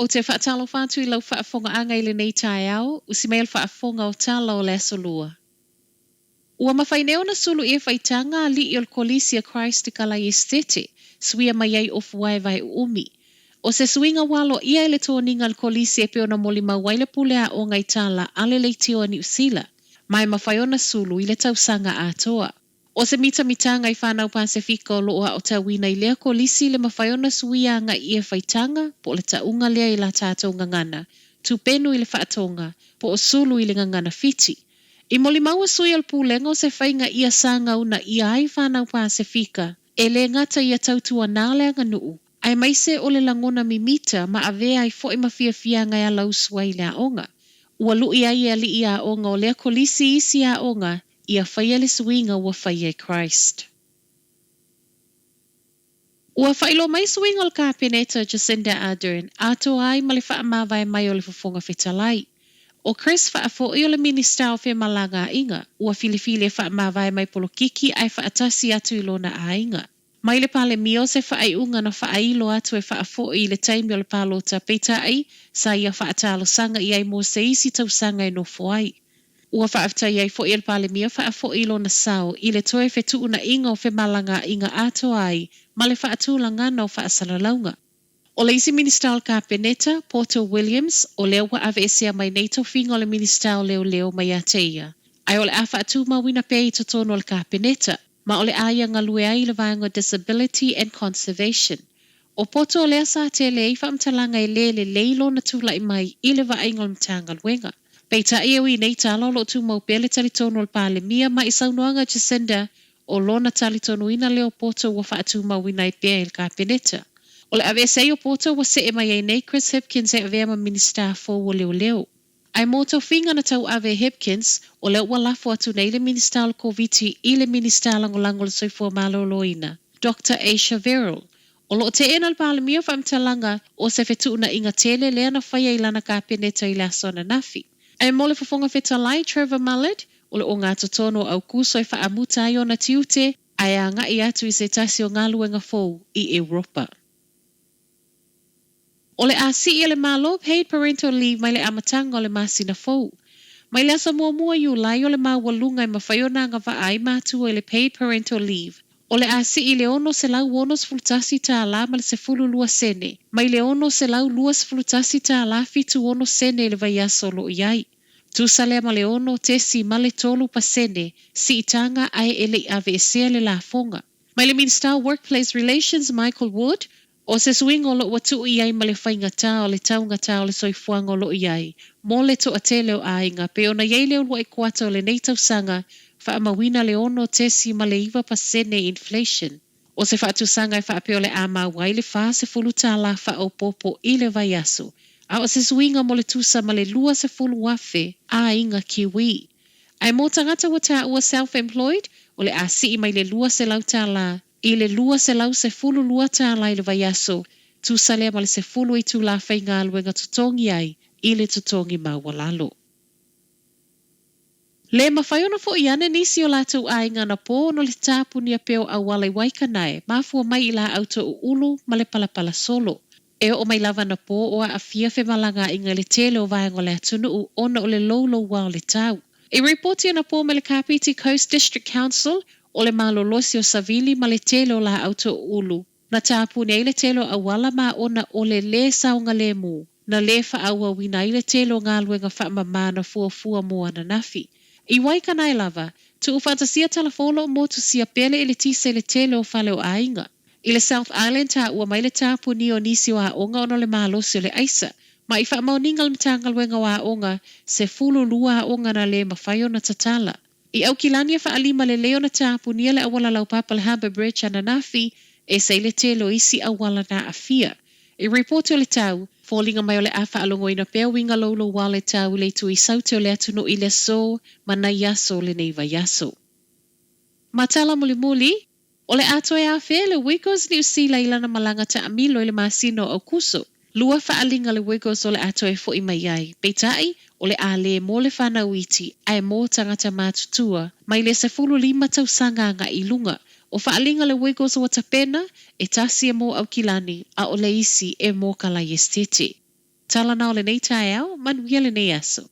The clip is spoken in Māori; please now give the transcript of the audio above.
O te whaatalo whātu I lau whaafonga anga I le nei tai au, usi mail whaafonga o tala o le asolua. Ua mawhaineo na sulu ia whaitanga li I ol kolisi a Christ I kala estete, suia mai ai of wai vai umi. O se suinga walo ia ele tōninga al kolisi e peona moli mawaile pulea o ngai tala ale leitio a New Zealand. Mai mawhaiona sulu I le tausanga atoa. O se mitanga I whanau Pasifika o loa o tawina I lea kolisi le mawhaiona suia nga ia whaitanga po le taunga lea I la tātou ngangana. Tupenu I le whaatonga po o sulu I le ngangana fiti. I moli maua sui al pūlenga o se whainga ia sanga una ia ai whanau Pasifika. E le ngata ia tautua nāle anga nuu. Ai maise o le langona mimita ma avea I fo I mawhia ngai ala uswai le aonga. Ua lui ai ali I aonga o lea kolisi isi aonga ia whaia le suinga ua whaia Christ. Ua whailo mai suinga o le kāpeneta Jacinda Ardern, ato ai ma le whaamawai mai o le fofonga whetalai. O Chris whaafoi o le minista o whe malanga inga, ua filifili e whaamawai mai polo kiki ai whaatasi atu I lona a inga. Mai le pale mio se whaaiunga na whaailo atu e whaafoi I le taimi o le palota peita ai, sa ia whaatalo sanga I ai mo se isi tau sanga e no foai. Ua whaaftai ai fo I le pale mio whaafoi lona sao I le toe whetu una inga o whe malanga inga ato ai, ma le whaatulangana o whaasalalaunga. O le isi minister o Kapeneta, Porto Williams, o leo wa ave esia mai neito finga o le minister o leo mai ateia. Ai o le a whaatu mawina pe I totono o le Kapeneta, ma o le aia ngalue ai le vaenga Disability and Conservation. O poto o lea sa te le ifa mtalanga I le leilo na tula I mai I le vaenga o mtanga luenga. Peita ia ui nei talo lo tu mau pele talitono o le pale mia ma I saunoanga Jacinda o lona talitono ina leo poto wa whaatu mawina I pia I le Kapeneta. O le ave sei o poto wa se e mai ai nei Chris Hipkins e avea ma minister fo o leo. Ai moto finga na tau ave Hipkins o leo wa lafo atu nei le minister o COVID I le minister langolango le soifua maloloina, Dr. Aisha Verrill. O lo te ena le pale mia whamtalanga o se fetu na inga tele lea na whaia ilana Kapeneta I le asona nafi. Ai mole fofonga whetalai Trevor Mullard o le o ngā totono au kuso I whaamuta ai o na tiute ai a ngai atu I se tasi o ngā luenga fōu I Europa. O le a si le malo paid parental leave mai le amatanga o le masina fou. Mai le asa mua Iulai o le mawalunga I mawhaiona nga vaai mātua I le paid parental leave. O le a si le ono se lau wonos fulutasi tā la ma le se fulu lua sene. Mai le ono se lau luas fulutasi tā la fitu ono sene le vai aso lo iai. Tu sale ma le ono tesi ma le tolu pa sene si itanga ai ele ave esea le la fonga. Mai le Minister Workplace Relations Michael Wood o se swingo lo watu iai ma le whainga tā o le taunga tā o le soifuanga lo iai. Mo le to atele o ainga pe ona iei leo lua e kuata o le neitau sanga wha amawina le ono tesi ma le iwa pa sene inflation. O se whaatu sanga e wha apeo le ama wai le wha se fulu tā la wha o popo I le vai aso. A o se swinga mo le tusa ma le lua se fulu wafe a inga kiwi. Ai mo tangata wa tā ua self-employed o le a si mai le lua se lau tā la I le lua se lau se fulu lua tā la I le vai aso. Tu sale ma le se fulu I tu la whainga aluenga tutongi ai I le tutongi mawalalo. Le mawhaiona fo I ane nisi o lātou ainga na pō no le tāpuni a peo a wale waikanae, mafua mai I la auto o ulu ma le palapala solo. E o mai lava na pō o a fia fe malanga inga le tele o vaenga le atunu u ona o le lolo wao le tau. E reporti na pō me le Kapiti Coast District Council o le malolosi o Savili ma le tele o la auto o ulu. Na tāpuni e le tele a wala ma ona o le saunga le mu. Na le wha aua wina I le tele o ngā luenga wha mamana fua mua na nafi. I waikanai lava, tu ufantasia talafolo mo tu sia pele ele tise le tele o fale o ainga. I le South Island ta ua mai le tāpuni o nisi o aonga ono le mahalosi o le aisa, ma I wha mauninga le mtangal wenga o aonga se fulu lua aonga na le mawhaio na tatala. I au kilania wha alima le leo na tāpuni le awala lau papa le Harbour Bridge ana nafi e se le tele o isi awala na afia. I reporti o le tau, fōlinga mai o le awha alongo ina pēr winga lolo wā le tau le tu I saute o le atunu I le so, ma na yaso le neiva yaso. Matala muli, o le ato e awhe le Wiggles ni usi la ilana malanga ta amilo I le masino au kuso. Lua wha alinga le Wiggles o le ato e fo I mai ai. Peitai, o le ale mo le whana uiti, ai mo tangata mātutua, mai le se fulu 5 tau sanga nga I lunga. O whaalinga le Wiggles o tapena, e tasi e mo au kilani, a o le isi e mo kala yestete. Tala na o le nei tae au, manuia le nei aso.